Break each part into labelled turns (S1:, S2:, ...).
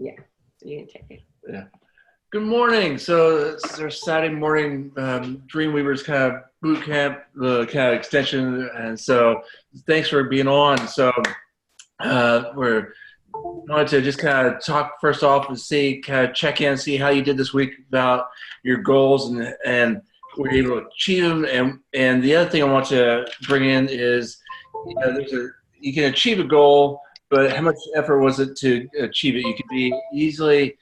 S1: Yeah, you can take it.
S2: Yeah. Good morning. So it's our Saturday morning Dreamweavers kind of boot camp, the kind of extension, and so thanks for being on. So we're wanted to just kind of talk first off and see, kind of check in, see how you did this week about your goals and were you able to achieve them. And the other thing I want to bring in is, you can achieve a goal, but how much effort was it to achieve it? You could be easily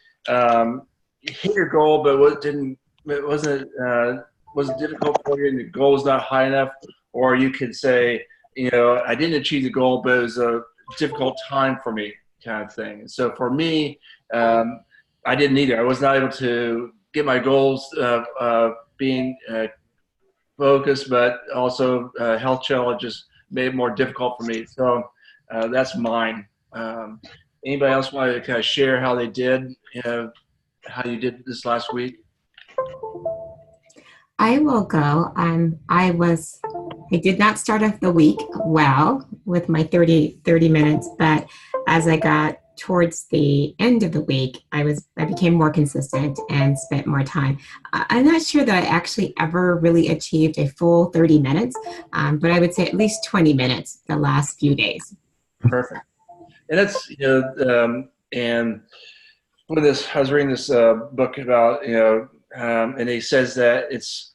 S2: hit your goal, but was it difficult for you and the goal was not high enough, or you could say, I didn't achieve the goal, but it was a difficult time for me, kind of thing. So for me, I didn't either. I was not able to get my goals being focused, but also health challenges made it more difficult for me. So that's mine. Anybody else want to kind of share how they did, how you did this last week?
S3: I will go. I did not start off the week well with my 30 minutes, but as I got towards the end of the week, I became more consistent and spent more time. I'm not sure that I actually ever really achieved a full 30 minutes, but I would say at least 20 minutes the last few days.
S2: Perfect. And that's, and with this, I was reading this book about, and he says that it's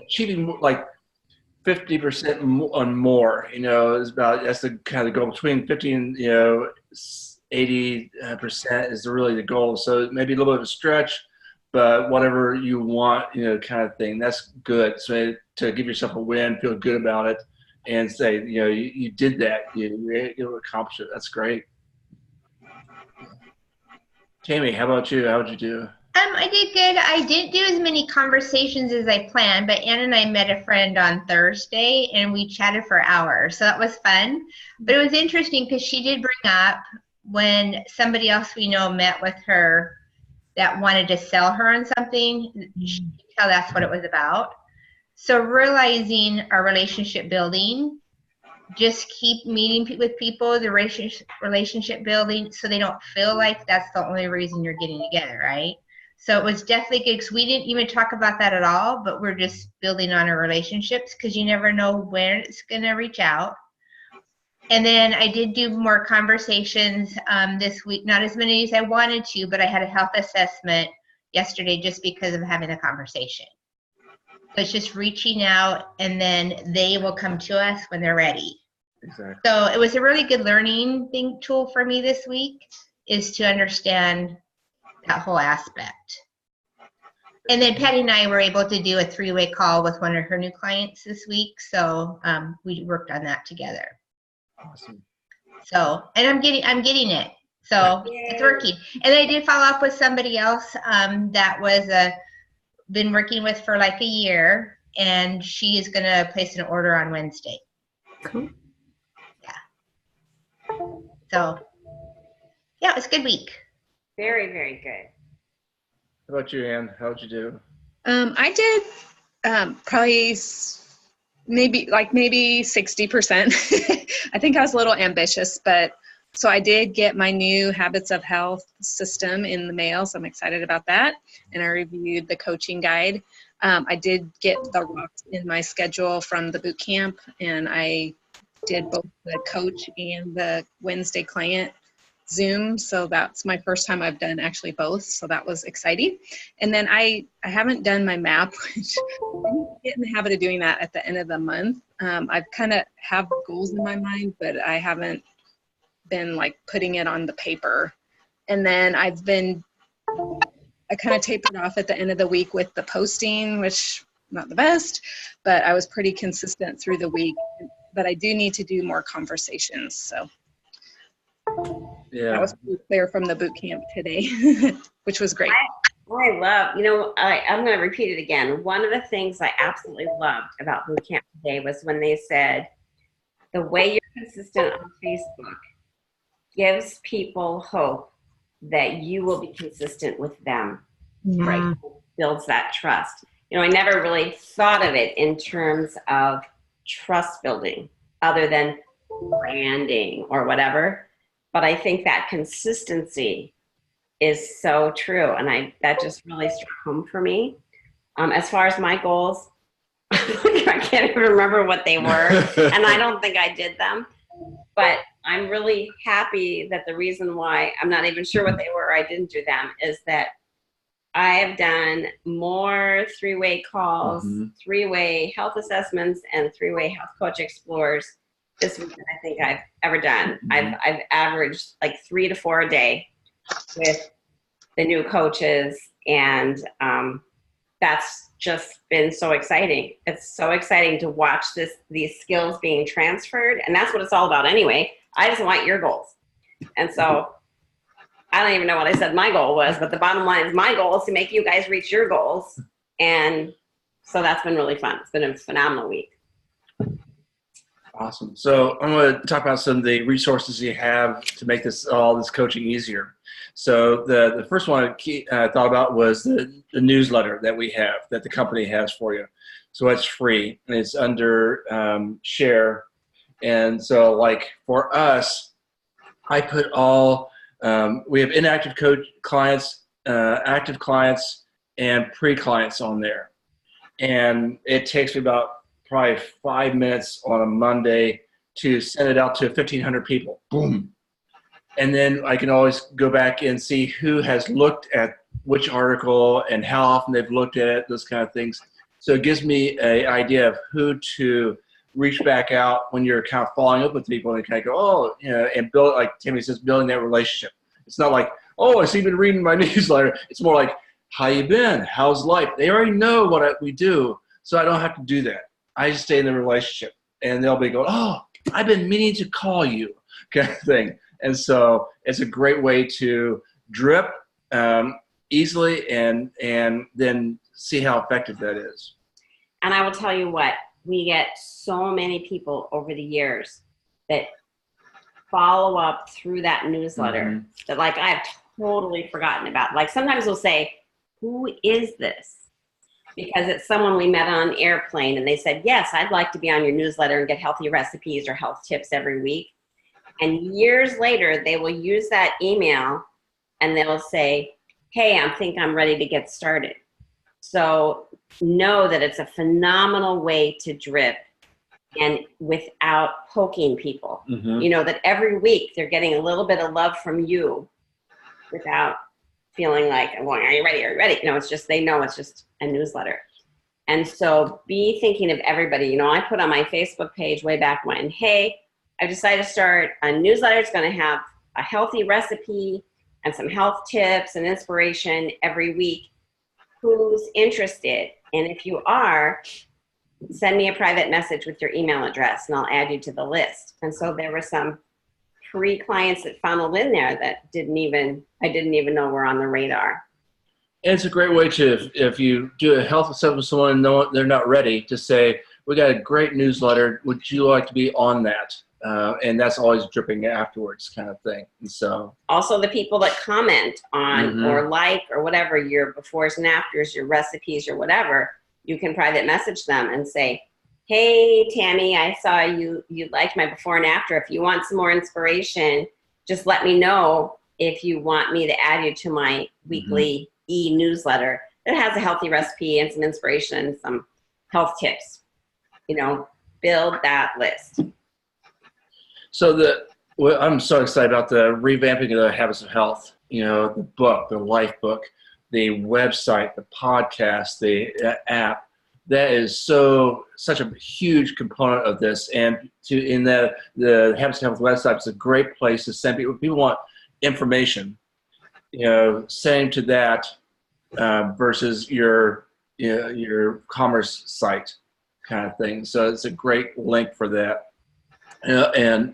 S2: achieving like 50% on more, that's the kind of goal. Between 50 and 80% is really the goal. So maybe a little bit of a stretch, but whatever you want, kind of thing, that's good. So to give yourself a win, feel good about it, and say, you did that, you accomplished it. That's great. Tammy, how about you? How would you do?
S4: I did good. I didn't do as many conversations as I planned, but Ann and I met a friend on Thursday and we chatted for hours. So that was fun. But it was interesting because she did bring up when somebody else we know met with her that wanted to sell her on something, she could tell that's what it was about. So realizing our relationship building, just keep meeting with people, the relationship building, so they don't feel like that's the only reason you're getting together, right? So it was definitely good because we didn't even talk about that at all, but we're just building on our relationships because you never know when it's going to reach out. And then I did do more conversations this week, not as many as I wanted to, but I had a health assessment yesterday just because of having a conversation. So it's just reaching out and then they will come to us when they're ready.
S2: Exactly.
S4: So it was a really good learning tool for me this week, is to understand that whole aspect. And then Patty and I were able to do a 3-way call with one of her new clients this week. So we worked on that together.
S2: Awesome.
S4: So, and I'm getting it. So it's working. And I did follow up with somebody else that was been working with for like a year, and she is going to place an order on Wednesday.
S3: Cool.
S4: Yeah. So, yeah, it was a good week.
S1: Very, very good.
S2: How about you, Ann? How'd you do?
S5: I did probably maybe 60%. I think I was a little ambitious, but so I did get my new Habits of Health system in the mail, so I'm excited about that. And I reviewed the coaching guide. I did get the rocks in my schedule from the boot camp, and I did both the coach and the Wednesday client Zoom. So that's my first time I've done actually both. So that was exciting. And then I haven't done my map, which I need to get in the habit of doing that at the end of the month. I've kind of have goals in my mind, but I haven't been like putting it on the paper. And then I kind of tapered off at the end of the week with the posting, which not the best, but I was pretty consistent through the week. But I do need to do more conversations. So
S2: yeah,
S5: that was pretty clear from the boot camp today, which was great.
S1: I love, I'm going to repeat it again. One of the things I absolutely loved about boot camp today was when they said the way you're consistent on Facebook gives people hope that you will be consistent with them.
S3: Yeah.
S1: Right? Builds that trust. I never really thought of it in terms of trust building other than branding or whatever. but I think that consistency is so true. And that just really struck home for me. As far as my goals, I can't even remember what they were, and I don't think I did them. But I'm really happy that the reason why I'm not even sure what they were, or I didn't do them, is that I have done more 3-way calls, 3-way health assessments, and 3-way health coach explorers this week than I think I've ever done. I've averaged like 3 to 4 a day with the new coaches, and that's just been so exciting. It's so exciting to watch these skills being transferred, and that's what it's all about anyway. I just want your goals. And so I don't even know what I said my goal was, but the bottom line is my goal is to make you guys reach your goals. And so that's been really fun. It's been a phenomenal week.
S2: Awesome. So I'm going to talk about some of the resources you have to make all this coaching easier. So the first one I thought about was the newsletter that we have, that the company has for you. So it's free, and it's under Share. And so like for us, I put all, we have inactive clients, active clients, and pre-clients on there. And it takes me about probably 5 minutes on a Monday to send it out to 1,500 people. Boom. And then I can always go back and see who has looked at which article and how often they've looked at it, those kind of things. So it gives me an idea of who to reach back out when you're kind of following up with people and kind of go, oh, you know, and build, like Tammy says, building that relationship. It's not like, oh, I see you've been reading my newsletter. It's more like, how you been? How's life? They already know what we do, so I don't have to do that. I just stay in the relationship, and they'll be going, oh, I've been meaning to call you, kind of thing. And so it's a great way to drip easily and then see how effective that is.
S1: And I will tell you what, we get so many people over the years that follow up through that newsletter that like I've totally forgotten about. Like sometimes we'll say, who is this? Because it's someone we met on an airplane and they said, yes, I'd like to be on your newsletter and get healthy recipes or health tips every week. And years later, they will use that email and they'll say, hey, I think I'm ready to get started. So know that it's a phenomenal way to drip and without poking people. You know, that every week they're getting a little bit of love from you without feeling like, I'm going, are you ready? Are you ready? You know, it's just, they know it's just a newsletter. And so be thinking of everybody. You know, I put on my Facebook page way back when, hey, I decided to start a newsletter. It's going to have a healthy recipe and some health tips and inspiration every week. Who's interested? And if you are, send me a private message with your email address and I'll add you to the list. And so there were some pre-clients that funneled in there that I didn't even know were on the radar.
S2: And it's a great way to, if you do a health assessment with someone and know they're not ready, to say, we got a great newsletter. Would you like to be on that? And that's always dripping afterwards kind of thing. And so
S1: also the people that comment on or like or whatever your befores and afters, your recipes or whatever, you can private message them and say, hey, Tammy, I saw you liked my before and after. If you want some more inspiration, just let me know if you want me to add you to my weekly e-newsletter that has a healthy recipe and some inspiration and some health tips. You know, build that list.
S2: So I'm so excited about the revamping of the Habits of Health. You know, the book, the life book, the website, the podcast, the app. That is such a huge component of this. And in the Habits of Health website is a great place to send people. People want information. You know, same to that versus your commerce site kind of thing. So it's a great link for that. And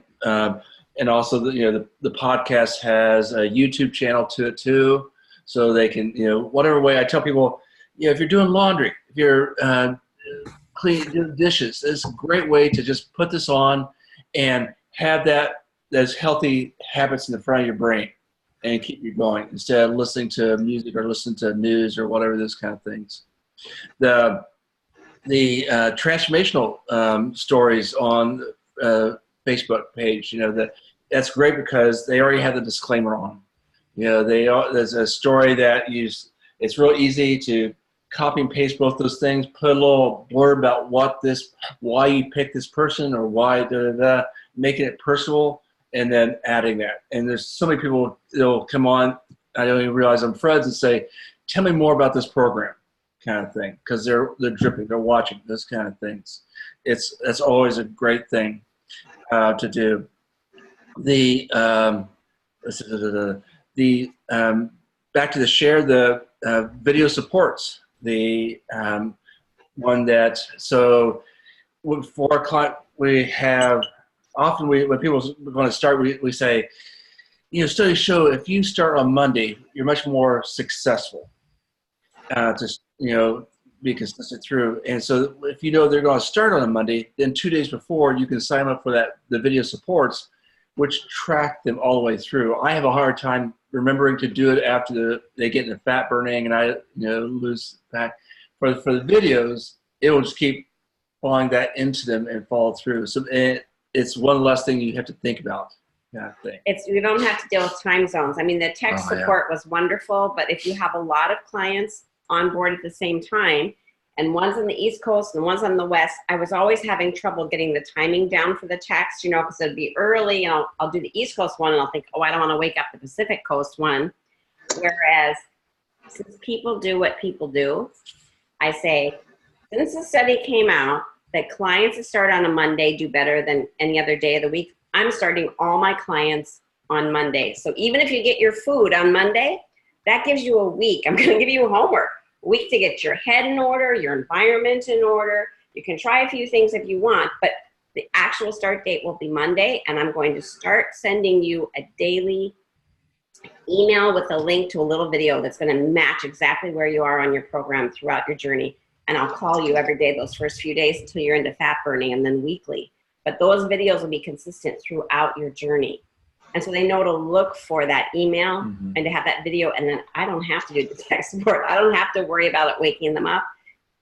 S2: also the podcast has a YouTube channel to it too, so they can, you know, whatever way. I tell people, you know, if you're doing laundry, if you're doing dishes, it's a great way to just put this on and have those healthy habits in the front of your brain and keep you going instead of listening to music or listening to news or whatever, those kind of things. The transformational stories on Facebook page, you know, that that's great because they already have the disclaimer on. You know, there's a story that it's real easy to copy and paste both those things, put a little blurb about why you picked this person or why, making it personal, and then adding that. And there's so many people that'll come on, I don't even realize I'm friends, and say, tell me more about this program, kind of thing, because they're dripping, they're watching, those kind of things. That's always a great thing to do. Back to the share, the video supports, the one that, so for our client, we have, often when people are going to start, we say, you know, studies show if you start on Monday, you're much more successful. Just, you know, be consistent through. And so if you know they're going to start on a Monday, then 2 days before you can sign up for the video supports, which track them all the way through. I have a hard time remembering to do it after they get into fat burning and I lose fat. For the videos, it will just keep following that into them and follow through. So it's one less thing you have to think about.
S1: You don't have to deal with time zones. I mean, the tech support was wonderful, but if you have a lot of clients on board at the same time, and one's on the East Coast and one's on the West, I was always having trouble getting the timing down for the text, because it'd be early, and I'll do the East Coast one, and I'll think, oh, I don't want to wake up the Pacific Coast one. Whereas, since people do what people do, I say, since the study came out that clients that start on a Monday do better than any other day of the week, I'm starting all my clients on Monday. So even if you get your food on Monday, that gives you a week. I'm going to give you homework. A week to get your head in order, your environment in order. You can try a few things if you want, but the actual start date will be Monday, and I'm going to start sending you a daily email with a link to a little video that's going to match exactly where you are on your program throughout your journey. And I'll call you every day those first few days until you're into fat burning, and then weekly. But those videos will be consistent throughout your journey. And so they know to look for that email and to have that video. And then I don't have to do the tech support. I don't have to worry about it waking them up.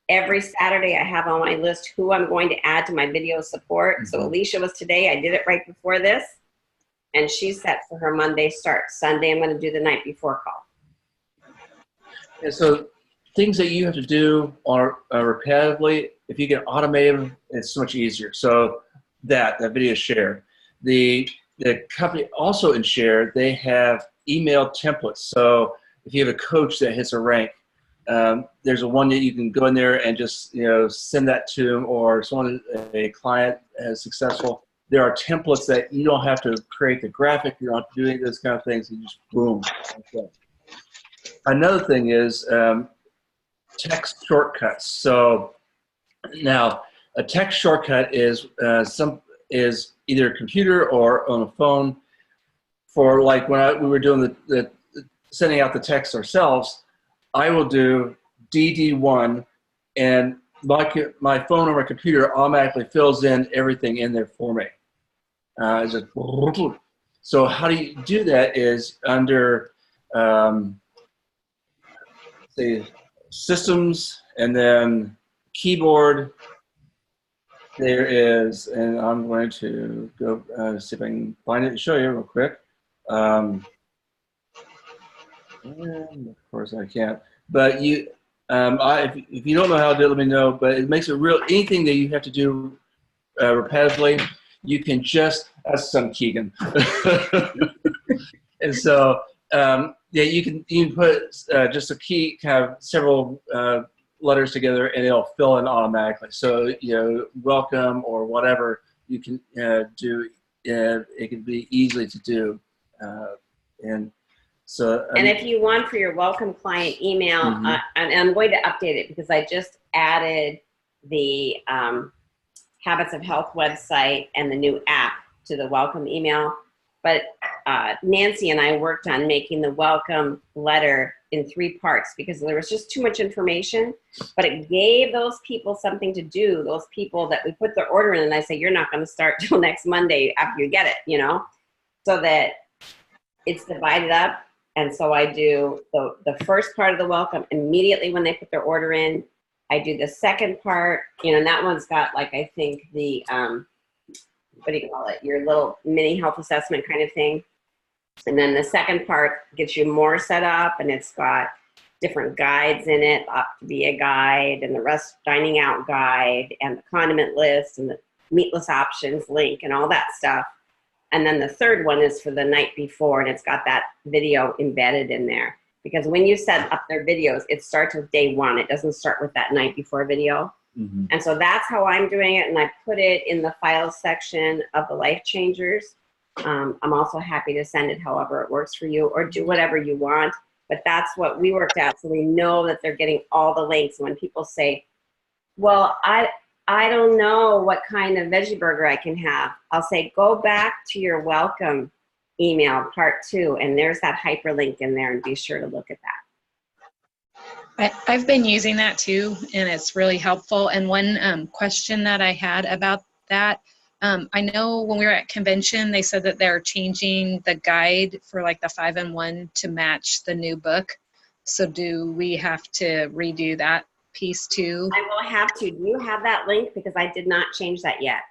S1: Every Saturday I have on my list who I'm going to add to my video support. So Alicia was today. I did it right before this. And she's set for her Monday start. Sunday I'm going to do the night before call.
S2: And so things that you have to do are repetitively, if you get automated, it's so much easier. So that video share. The company also in Share, they have email templates. So if you have a coach that hits a rank, there's a one that you can go in there and just send that to them, or someone, a client is successful. There are templates that you don't have to create the graphic, you don't have to do any of those kind of things. You just boom. Okay. Another thing is text shortcuts. So now a text shortcut is either a computer or on a phone. For like when we were doing the sending out the text ourselves, I will do DD1, and my phone or my computer automatically fills in everything in there for me. So how do you do that is under say systems and then keyboard. There is, and I'm going to go see if I can find it and show you real quick. And of course I can't. But if you don't know how to do it, let me know. But it makes it real. Anything that you have to do repetitively, you can just. That's some Keegan. And so yeah, you can put just a key, kind of several letters together, and it'll fill in automatically. So welcome or whatever you can do. It can be easily to do, and so.
S1: And if you want for your welcome client email, and I'm going to update it because I just added the Habits of Health website and the new app to the welcome email. But Nancy and I worked on making the welcome letter in 3 parts because there was just too much information, but it gave those people something to do, those people that we put their order in, and I say, you're not going to start till next Monday after you get it, so that it's divided up. And so I do the first part of the welcome immediately when they put their order in. I do the second part, and that one's got, like, I think the what do you call it? Your little mini health assessment kind of thing. And then the second part gets you more set up, and it's got different guides in it, Optavia guide and the rest dining out guide and the condiment list and the meatless options link and all that stuff. And then the third one is for the night before, and it's got that video embedded in there. Because when you set up their videos, it starts with day one. It doesn't start with that night before video.
S2: Mm-hmm.
S1: And so that's how I'm doing it. And I put it in the files section of the Life Changers. I'm also happy to send it however it works for you, or do whatever you want. But that's what we worked out. So we know that they're getting all the links. When people say, well, I don't know what kind of veggie burger I can have, I'll say, go back to your welcome email, part 2, and there's that hyperlink in there, and be sure to look at that.
S5: I've been using that too, and it's really helpful. And one question that I had about that, I know when we were at convention, they said that they're changing the guide for like the 5-in-1 to match the new book. So do we have to redo that piece too?
S1: I will have to. Do you have that link? Because I did not change that yet.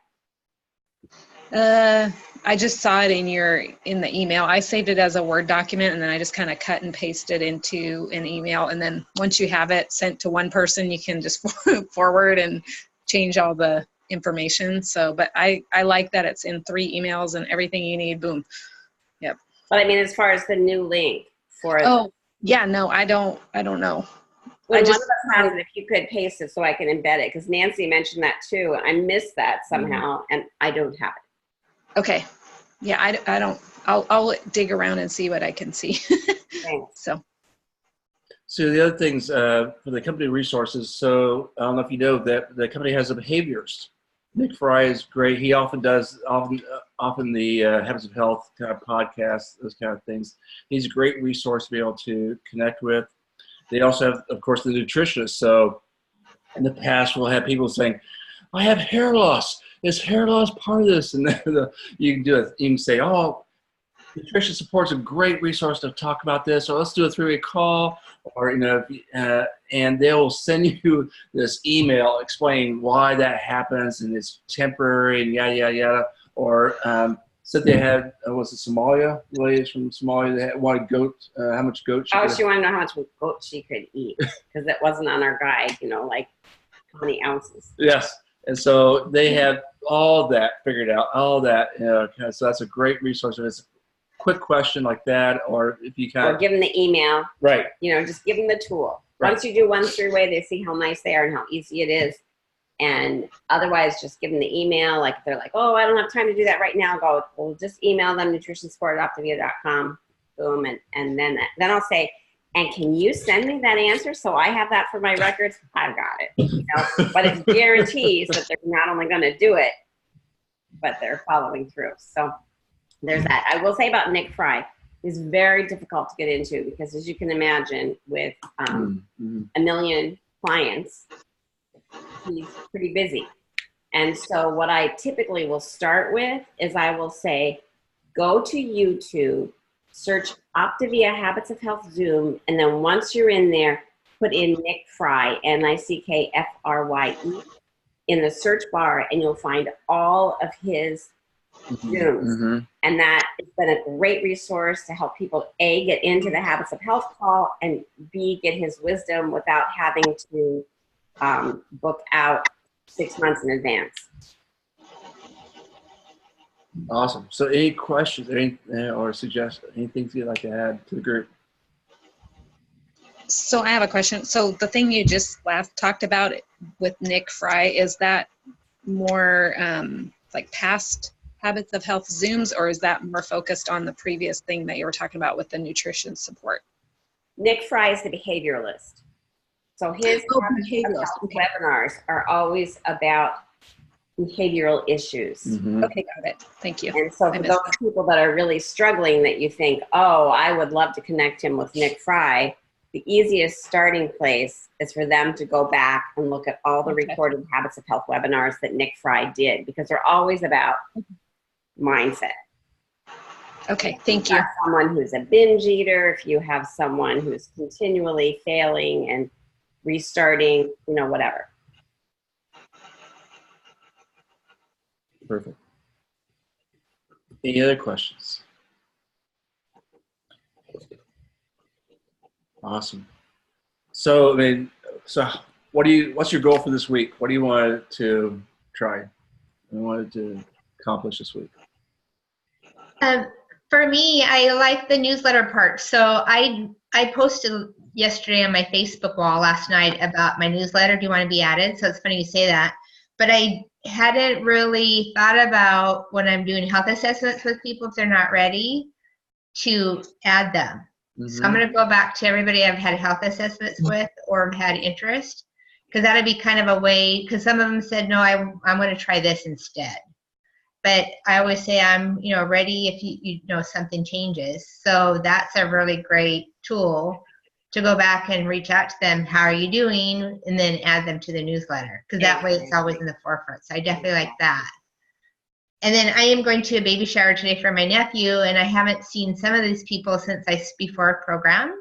S5: I just saw it in the email. I saved it as a Word document, and then I just kind of cut and pasted into an email. And then once you have it sent to one person, you can just forward and change all the information. So, but I like that it's in 3 emails and everything you need, boom. Yep.
S1: But I mean, as far as the new link for
S5: Oh, yeah, no, I don't know.
S1: Well,
S5: I
S1: one
S5: just
S1: of us has it, if you could paste it so I can embed it, because Nancy mentioned that too. I missed that somehow, and I don't have it.
S5: Okay. Yeah, I don't, I'll dig around and see what I can see.
S1: Thanks.
S2: So the other things for the company resources, so I don't know if you know that the company has a behaviorist. Nick Fry is great. He often does the Habits of Health kind of podcasts, those kind of things. He's a great resource to be able to connect with. They also have, of course, the nutritionist. So in the past, we'll have people saying, I have hair loss. Is hair loss part of this? And then you can do it. You can say, oh, nutrition support's a great resource to talk about this. So let's do a 3-way call, or and they will send you this email explaining why that happens and it's temporary and yada yada yada. Or Cynthia had was it Somalia? Ladies from Somalia that wanted goat. How much goat?
S1: She wanted to know how much goat she could eat, because it wasn't on our guide. Like how many ounces.
S2: Yes. And so they have all that figured out, all that. So that's a great resource. If it's a quick question like that, or if you
S1: Or give them the email.
S2: Right.
S1: Just give them the tool.
S2: Right.
S1: Once you do one 3-way, they see how nice they are and how easy it is. And otherwise, just give them the email. Like if they're like, oh, I don't have time to do that right now, go, well, just email them nutritionsupport@optavia.com. Boom. And then I'll say, and can you send me that answer so I have that for my records? I've got it. But it guarantees that they're not only going to do it, but they're following through. So there's that. I will say about Nick Fry, he's very difficult to get into, because as you can imagine, with a million clients, he's pretty busy. And so what I typically will start with is I will say, go to YouTube, search Optavia Habits of Health Zoom, and then once you're in there, put in Nick Fry, Nickfrye, in the search bar, and you'll find all of his Zooms.
S2: Mm-hmm.
S1: And that has been a great resource to help people, A, get into the Habits of Health call, and B, get his wisdom without having to book out 6 months in advance.
S2: Awesome. So any questions or suggestions, anything you'd like to add to the group?
S5: So I have a question. So the thing you just talked about with Nick Fry, is that more like past Habits of Health Zooms, or is that more focused on the previous thing that you were talking about with the nutrition support?
S1: Nick Fry is the behavioralist. So his webinars are always about behavioral issues.
S2: Mm-hmm.
S5: Okay, got it. Thank you.
S1: And so for those people that are really struggling, that you think, oh, I would love to connect him with Nick Fry, the easiest starting place is for them to go back and look at all the recorded Habits of Health webinars that Nick Fry did, because they're always about mindset.
S5: Okay, thank
S1: If
S5: you.
S1: you have someone who's a binge eater, if you have someone who's continually failing and restarting, whatever.
S2: Perfect. Any other questions? Awesome. So, I mean, what's your goal for this week? What do you want to try? What do you want to accomplish this week?
S4: For me, I like the newsletter part. So I posted yesterday on my Facebook wall last night about my newsletter. Do you want to be added? So it's funny you say that. But I hadn't really thought about when I'm doing health assessments with people, if they're not ready, to add them. So I'm going to go back to everybody I've had health assessments with or had interest, because that'd be kind of a way, because some of them said, no, I'm going to try this instead. But I always say I'm, ready if you know something changes. So that's a really great tool to go back and reach out to them. How are you doing? And then add them to the newsletter, because that way it's always in the forefront. So I definitely like that. And then I am going to a baby shower today for my nephew, and I haven't seen some of these people since I before program.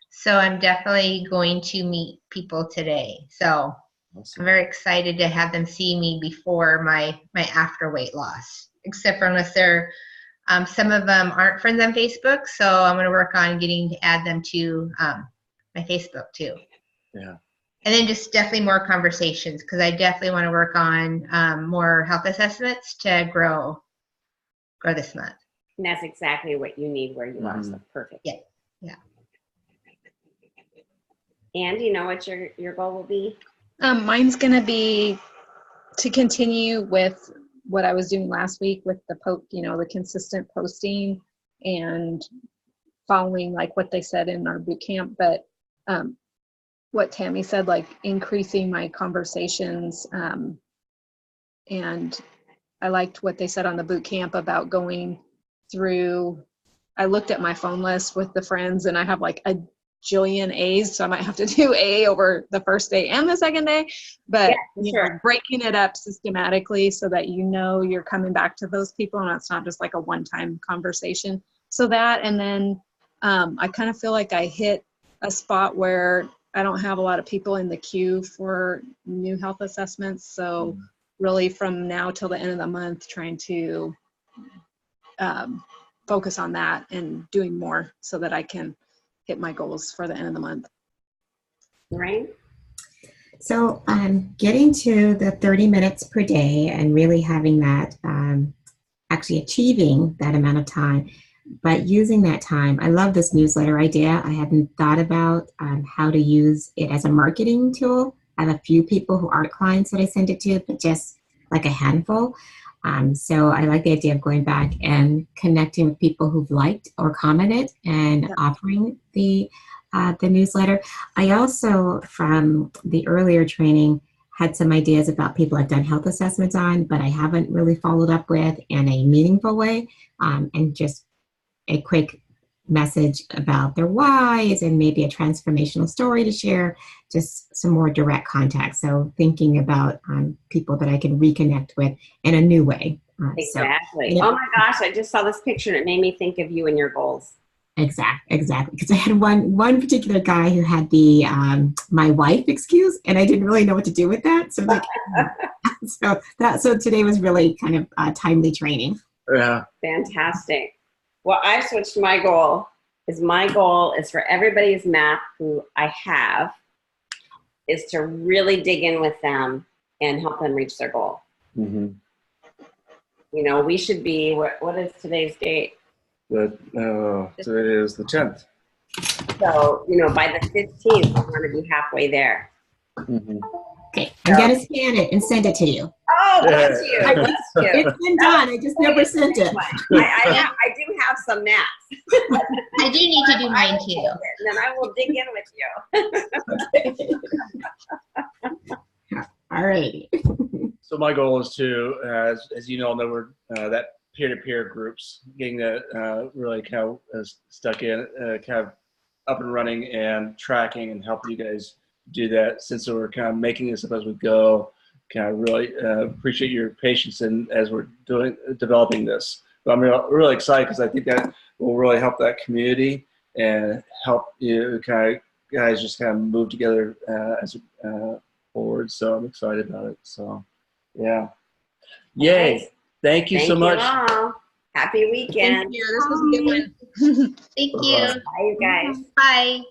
S4: So I'm definitely going to meet people today. So
S2: Awesome.
S4: I'm very excited to have them see me before my after weight loss, except for unless they're, some of them aren't friends on Facebook. So I'm going to work on getting to add them to my Facebook too.
S2: Yeah.
S4: And then just definitely more conversations, because I definitely want to work on more health assessments to grow this month.
S1: And that's exactly what you need where you are. So perfect.
S4: Yeah. Yeah.
S1: And you know what your goal will be?
S5: Mine's going to be to continue with what I was doing last week with the the consistent posting and following like what they said in our boot camp. But what Tammy said, like increasing my conversations. And I liked what they said on the boot camp about going through. I looked at my phone list with the friends, and I have like a jillion A's, so I might have to do A over the first day and the second day, but breaking it up systematically so that you're coming back to those people and it's not just like a one-time conversation. So that, and then I kind of feel like I hit a spot where I don't have a lot of people in the queue for new health assessments. So really from now till the end of the month, trying to focus on that and doing more so that I can hit my goals for the end of the month.
S1: Right.
S3: So getting to the 30 minutes per day and really having that, actually achieving that amount of time, but using that time. I love this newsletter idea. I hadn't thought about how to use it as a marketing tool. I have a few people who aren't clients that I send it to, but just like a handful. So I like the idea of going back and connecting with people who've liked or commented and offering the newsletter. I also, from the earlier training, had some ideas about people I've done health assessments on, but I haven't really followed up with in a meaningful way, and just a quick message about their whys and maybe a transformational story to share, just some more direct contact. So thinking about people that I can reconnect with in a new way.
S1: Exactly. Oh my gosh, I just saw this picture and it made me think of you and your goals.
S3: Exactly. Because I had one particular guy who had the my wife excuse, and I didn't really know what to do with that. So so today was really kind of timely training.
S2: Yeah.
S1: Fantastic. Well, I've switched my goal is for everybody's map who I have is to really dig in with them and help them reach their goal.
S2: Mm-hmm.
S1: We should be, what is today's date?
S2: So it is the 10th.
S1: So, by the 15th, we want to be halfway there.
S2: Mm-hmm.
S3: Okay, I'm going to scan it and send it to you.
S1: Oh, bless you. Bless you.
S3: It's been done. I just never sent it.
S1: I do have some maps.
S4: I do need to do mine too.
S1: And then I will dig in with you.
S3: All righty.
S2: So my goal is to, as you know, we're that peer-to-peer groups, getting that really kind of stuck in, kind of up and running and tracking and helping you guys do that, since we're kind of making this up as we go. Kind of really appreciate your patience as we're developing this. But I'm really excited because I think that will really help that community and help you guys just kind of move together as forward. So I'm excited about it. So yeah, yay! Thank you so much.
S1: Happy weekend.
S5: Thank you. This was a good one.
S4: Thank you.
S1: Bye, you guys.
S4: Bye.